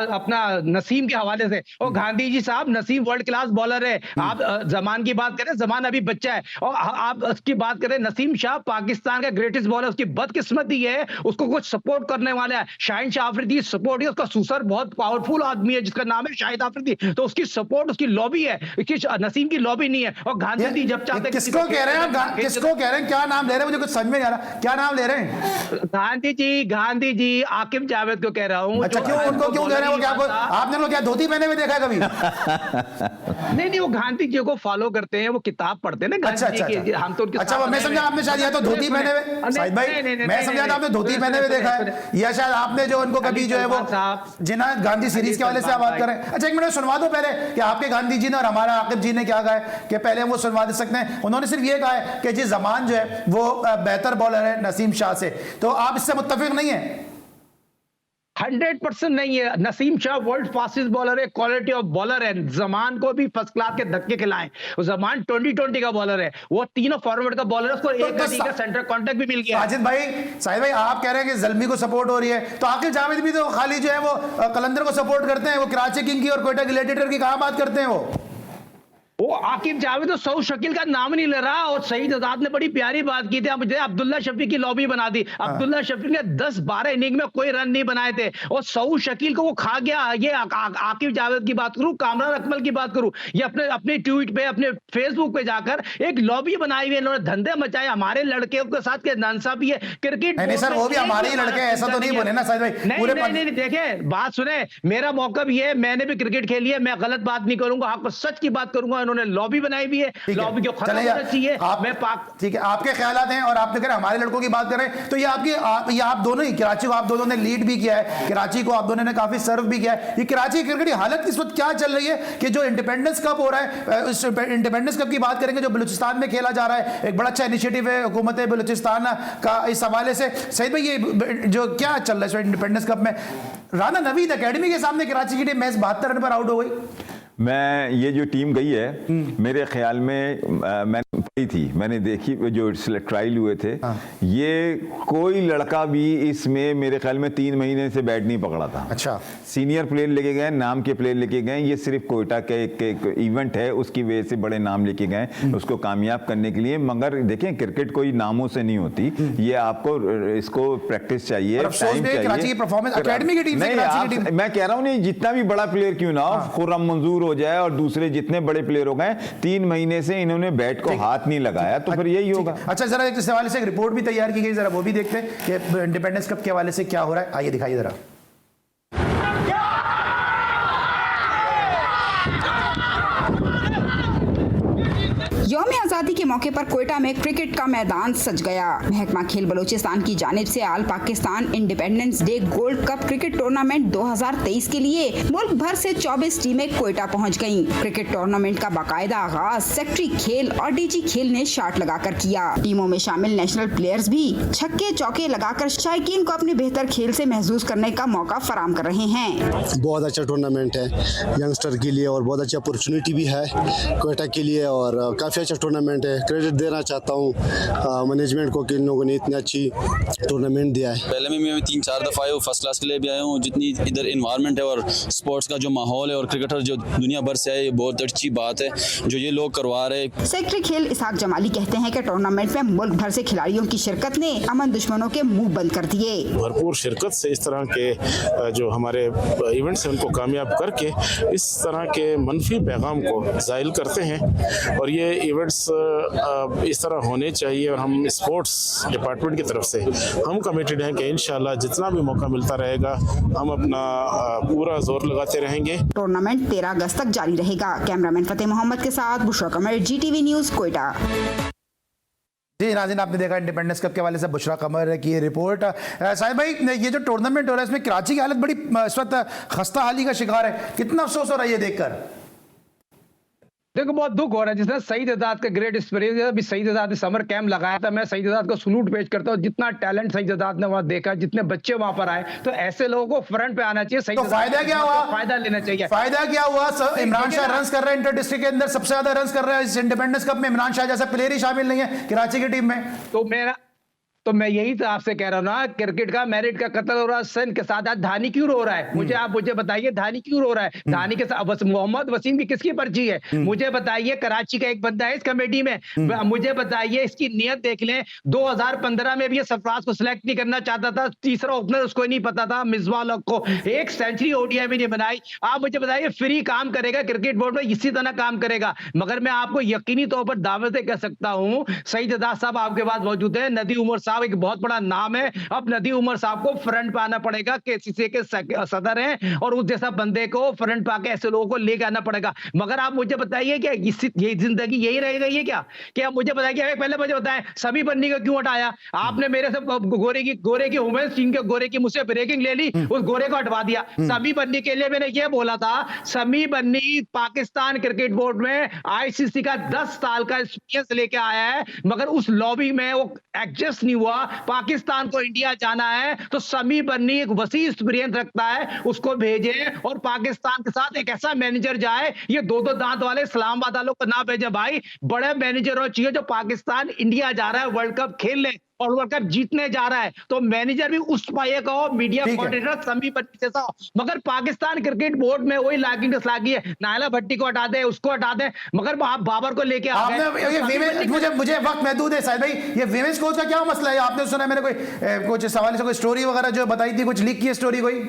अपना नसीम के हवाले से, और गांधी जी साहब, नसीम वर्ल्ड क्लास बॉलर है। आप जमान की बात करें, जमान अभी बच्चा है, और आप उसकी बात करें, नसीम शाह पाकिस्तान का ग्रेटेस्ट बॉलर, उसकी बदकिस्मती है उसको कुछ सपोर्ट करने वाला है। शाहिन शाह आफरीदी सपोर्ट, उसका सूसर बहुत पावरफुल आदमी है जिसका नाम है शाहिद आफरीदी, तो उसकी सपोर्ट, उसकी लॉबी है, नसीम की लॉबी नहीं है। और गांधी जी जब चाहते, किसको कह रहे हैं आप, किसको कह रहे हैं, क्या नाम ले रहे हैं, मुझे कुछ समझ में नहीं आ रहा, क्या नाम ले रहे हैं? गांधी जी आकिब जावेद को कह रहा हूं। अच्छा, क्यों उनको क्यों कह रहे हैं? वो क्या आपने उनको क्या धोती पहने हुए देखा है कभी? नहीं, वो गांधी जी को फॉलो करते हैं, वो किताब पढ़ते हैं ना गांधी जी की। हम तो उनके अच्छा, मैं समझा आपने शायद या तो धोती पहने हुए, शाहिद भाई मैं समझा था आपने धोती पहने हुए देखा है, या शायद आपने जो उनको कभी जो है वो जिन्ना गांधी सीरीज के हवाले से आप बात करें। अच्छा, एक मिनट सुनवा दो पहले कि आपके गांधी जी ने और हमारा आकिब जी ने क्या कहा है, कि पहले हम वो सुनवा दे सकते हैं। उन्होंने सिर्फ ये कहा है कि जी जमान जो है वो बेहतर बॉलर है नसीम शाह से, तो आप इससे मुत्तफिक नहीं है? 100% नहीं है। Naseem Shah world fastest bowler है, क्वालिटी ऑफ बॉलर है। जमान को भी फर्स्ट क्लास के धक्के खिलाएं। जमान 2020 का बॉलर है, वो तीनों फॉरवर्ड का बॉलर है, उसको एक गति का सेंटर कॉन्टैक्ट भी मिल गया। साजिद भाई आप कह रहे हैं कि जल्मी को सपोर्ट हो रही है, तो आकिब जावेद भी तो खाली जो है वो कलंदर को सपोर्ट करते हैं, वो कराची किंग की और कोयटा ग्लैडिएटर की कहां बात करते हैं? वो आकिब जावेद तो सऊद शकील का नाम नहीं ले रहा। और सईद आजाद ने बड़ी प्यारी बात की थी, मुझे अब्दुल्ला शफी की लॉबी बना दी। अब्दुल्ला शफी ने 10-12 इनिंग में कोई रन नहीं बनाए थे, और सऊद शकील को वो खा गया। ये आकिब जावेद की बात करूं, कामरान अकमल की बात करूं, ये अपने ट्वीट पे, अपने फेसबुक पे जाकर एक लॉबी बनाई हुई है, इन्होंने धंधे मचाए हमारे लड़के के साथ के नांसाफी है क्रिकेट। नहीं सर, वो भी हमारे ही लड़के, ऐसा तो नहीं बोले ना साजिद भाई। नहीं, देखे बात सुने, मेरा मौका भी है, मैंने भी क्रिकेट खेली है, मैं गलत बात नहीं करूंगा, आपको सच की बात करूंगा। इन्होंने लॉबी बनाई भी है, लॉबी को खत्म होना चाहिए। ठीक है, आपके ख्यालात हैं, और आपने कहा हमारे लड़कों की बात कर रहे हैं, तो ये आप दोनों ही, कराची को आप दोनों ने लीड भी किया है, कराची को आप दोनों ने काफी सर्व भी किया है। ये कराची क्रिकेट की हालत इस वक्त क्या चल रही है कि जो इंडिपेंडेंस कप हो रहा है, उस इंडिपेंडेंस कप की बात करेंगे जो बलूचिस्तान में खेला जा रहा है, एक बड़ा अच्छा इनिशिएटिव है हुकूमत बलूचिस्तान का इस हवाले से। सईद भाई, ये जो क्या चल रहा है इंडिपेंडेंस कप में, राना नवीद एकेडमी के सामने कराची की टीम मैच 72 रन पर आउट हो गई। मैं ये जो टीम गई है मेरे ख्याल में मैंने पढ़ी थी, मैंने देखी जो ट्रायल हुए थे, ये कोई लड़का भी इसमें मेरे ख्याल में 3 महीने से बैट नहीं पकड़ा था। अच्छा, सीनियर प्लेयर लेके गए, नाम के प्लेयर लेके गए, ये सिर्फ कोयटा के एक इवेंट है, उसकी वजह से बड़े नाम लेके गए उसको कामयाब करने के लिए। मगर देखें क्रिकेट कोई नामों से नहीं होती, ये आपको इसको प्रैक्टिस चाहिए, टाइम चाहिए। अकेडमी की टीम से कराची की टीम, मैं कह रहा हूँ नहीं, जितना भी बड़ा प्लेयर क्यों ना हो, खुर्रम मंजूर हो जाए और दूसरे जितने बड़े प्लेयर हो गए, 3 महीने से इन्होंने बैट को हाथ नहीं लगाया, तो फिर यही होगा। अच्छा, जरा इस हवाले से एक रिपोर्ट भी तैयार की गई, जरा वो भी देखते हैं कि इंडिपेंडेंस कप के हवाले से क्या हो रहा है। आइए दिखाइए जरा। यौम आज़ादी के मौके पर कोयटा में क्रिकेट का मैदान सज गया। महकमा खेल बलूचिस्तान की जानिब से all Pakistan independence day gold cup cricket tournament 2023 के लिए मुल्क भर से 24 टीमें कोयटा पहुंच गयीं। क्रिकेट टूर्नामेंट का बाकायदा आगाज सेक्रेटरी खेल और डीजी खेल ने शाट लगाकर किया। टीमों में शामिल नेशनल प्लेयर्स भी छक्के चौके लगाकर शायकीन को अपने बेहतर खेल से महसूस करने का मौका फराम कर रहे हैं। बहुत अच्छा टूर्नामेंट है यंगस्टर के लिए और बहुत अच्छी अपॉर्चुनिटी भी है कोयटा के लिए और काफ़ी अच्छा टूर्नामेंट है। क्रेडिट देना चाहता हूँ मैनेजमेंट को कि इन लोगों ने इतनी अच्छी टूर्नामेंट दिया है। पहले में मैं 3-4 दफ़ा आया हूँ, फर्स्ट क्लास के लिए भी आया हूँ। जितनी इधर इन्वायरमेंट है और स्पोर्ट्स का जो माहौल है और क्रिकेटर जो दुनिया भर से आए, ये बहुत अच्छी बात है जो ये लोग करवा रहे हैं। सेक्रेटरी खेल इसहाक जमाली कहते हैं कि टूर्नामेंट में मुल्क भर से खिलाड़ियों की शिरकत ने अमन दुश्मनों के मुंह बंद कर दिए। भरपूर शिरकत से इस तरह के जो हमारे इवेंट्स हैं उनको कामयाब करके इस तरह के मनफी पैगाम को ज़ाहिर करते हैं और ये इवेंट्स इस तरह होने चाहिए। और हम स्पोर्ट्स डिपार्टमेंट की तरफ से हम कमिटेड हैं कि इंशाल्लाह जितना भी मौका मिलता रहेगा हम अपना पूरा जोर लगाते रहेंगे। टूर्नामेंट 13 अगस्त तक जारी रहेगा। कैमरामैन फतेह मोहम्मद के साथ बुशरा कमर, GTV न्यूज़, कोयटा। जी नाज़रीन, आपने देखा इंडिपेंडेंस कप के हवाले से बुशरा कमर की ये रिपोर्ट। साहिब भाई, ये जो टूर्नामेंट हो रहा है इसमें कराची की हालत बड़ी इस वक्त खस्ता हाली का शिकार है, कितना अफसोस हो रहा है ये देखकर? देखो, बहुत दुख हो रहा है। जिसने सईद आजाद का ग्रेट एक्सपीरियंस, अभी सईद आजाद ने समर कैंप लगाया था, मैं सईद आजाद को सलूट पेश करता हूँ। जितना टैलेंट सईद आजाद ने वहां देखा, जितने बच्चे वहां पर आए, तो ऐसे लोगों को फ्रंट पे आना चाहिए। तो फायदा क्या हुआ? फायदा लेना चाहिए। फायदा क्या हुआ? इमरान शाह रन कर रहे हैं, इंटर डिस्ट्रिक्ट के अंदर सबसे ज्यादा रन कर रहे हैं इस इंडिपेंडेंस कप में। इमरान शाह जैसा प्लेयर ही शामिल नहीं है कराची की टीम में। तो मैं यही तो आपसे कह रहा हूँ ना, क्रिकेट का मेरिट का कत्ल हो रहा है। सन के साथ आज धानी क्यों रो रहा है? आप मुझे बताइए, धानी क्यों रो रहा है? धानी के साथ मोहम्मद वसीम की किसकी पर्ची है? मुझे बताइए। कराची का एक बंदा है इस कमेटी में, मुझे बताइए इसकी नियत देख लें। 2015 में भी ये सरफराज को सिलेक्ट नहीं करना चाहता था, तीसरा ओपनर उसको नहीं पता था, मिसबाह को एक सेंचुरी ओडीआई में नहीं बनाई। आप मुझे बताइए, फ्री काम करेगा क्रिकेट बोर्ड में, इसी तरह काम करेगा। मगर मैं आपको यकीनी तौर पर दावे से कह सकता हूँ, सईद आजाद साहब आपके पास मौजूद है, नदी उमर साहब एक बहुत बड़ा नाम है। अब नदी उमर साहब को फ्रंट पे आना पड़ेगा, केसीसी के सदर हैं और उस जैसा बंदे को फ्रंट पे आके ऐसे लोगों को लेके आना पड़ेगा। मगर आप मुझे बताइए कि ये जिंदगी यही रह गई है क्या? मुझे बताइए, पहले मुझे बताएं समी बन्नी को क्यों हटाया आपने? मेरे से गोरे की उमेश सिंह के गोरे की मुझसे ब्रेकिंग ले ली, उस गोरे को हटवा दिया। समी बन्नी के लिए मैंने ये बोला था, समी बन्नी पाकिस्तान क्रिकेट बोर्ड में ICC का 10 साल का एक्सपीरियंस लेके आया है, मगर उस लॉबी में वो एडजस्ट नहीं हुआ। पाकिस्तान को इंडिया जाना है तो समी बन्नी एक वसी एक्सपीरियंस रखता है, उसको भेजे और पाकिस्तान के साथ एक ऐसा मैनेजर जाए। ये दो दांत वाले इस्लामाबाद वालों को ना भेजे भाई, बड़े मैनेजर हो चाहिए। जो पाकिस्तान इंडिया जा रहा है वर्ल्ड कप खेलने और वर्ल्ड कप जीतने जा रहा है, तो मैनेजर भी उस पाए का हो, मीडिया कोऑर्डिनेटर समी बन्नी जैसा हो। मगर पाकिस्तान क्रिकेट बोर्ड में वही लागी है, नायला भट्टी को हटा दे, उसको हटा दे, मगर आप बाबर को लेके आ गए। मुझे वक्त महदूद है साहिब भाई, ये विमेंस कोच का क्या मसला है? आपने सुना मैंने कुछ सवाल से कोई स्टोरी वगैरह जो बताई थी, कुछ लीक की स्टोरी कोई?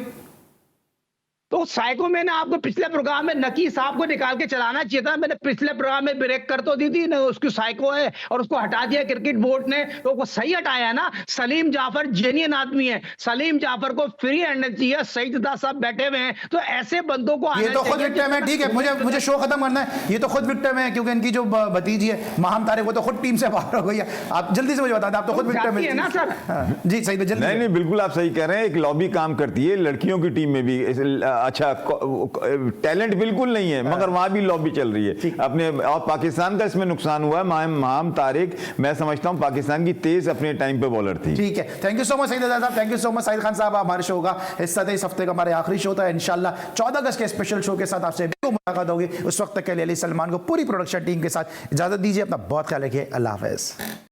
तो साइको मैंने आपको पिछले प्रोग्राम में नकी साहब को निकाल के चलाना चाहिए था। मैंने पिछले प्रोग्राम में ब्रेक कर तो दी थी ना, उसकी साइको है और उसको हटा दिया क्रिकेट बोर्ड ने, तो वो सही हटाया ना। सलीम जाफर जेन्युइन आदमी है, सलीम जाफर को फ्री हैंड चाहिए। सईद आजाद साहब बैठे हुए हैं, तो ऐसे बंदों को ये तो खुद विक्टिम है। ठीक है, मुझे शो खत्म करना है। ये तो खुद विक्टिम है क्योंकि इनकी जो भतीजी है माहम तारिक, वो तो खुद टीम से बाहर हो गई है। आप जल्दी से मुझे बता दें, आप तो खुद विक्टिम है ना सर? जी सही, जल्दी। नहीं, बिल्कुल आप सही कह रहे हैं। एक लॉबी काम करती है, लड़कियों की टीम में भी अच्छा टैलेंट बिल्कुल नहीं है, मगर वहां भी लॉबी चल रही है अपने। और पाकिस्तान का इसमें नुकसान हुआ है। माहम तारिक मैं समझता हूं पाकिस्तान की तेज अपने टाइम पे बॉलर थी। ठीक है, thank you so much Saeed Azad साहब, thank you so much Sahid Khan साहब। हमारे शो का हिस्सा थे, इस हफ्ते का हमारे आखिरी शो था। इंशाल्लाह 14 अगस्त के स्पेशल शो के साथ आपसे तो मुलाकात होगी। उस वक्त तक के लिए अली सलमान को पूरी प्रोडक्शन टीम के साथ इजाजत दीजिए। अपना बहुत ख्याल रखिए। अल्लाह हाफ़िज़।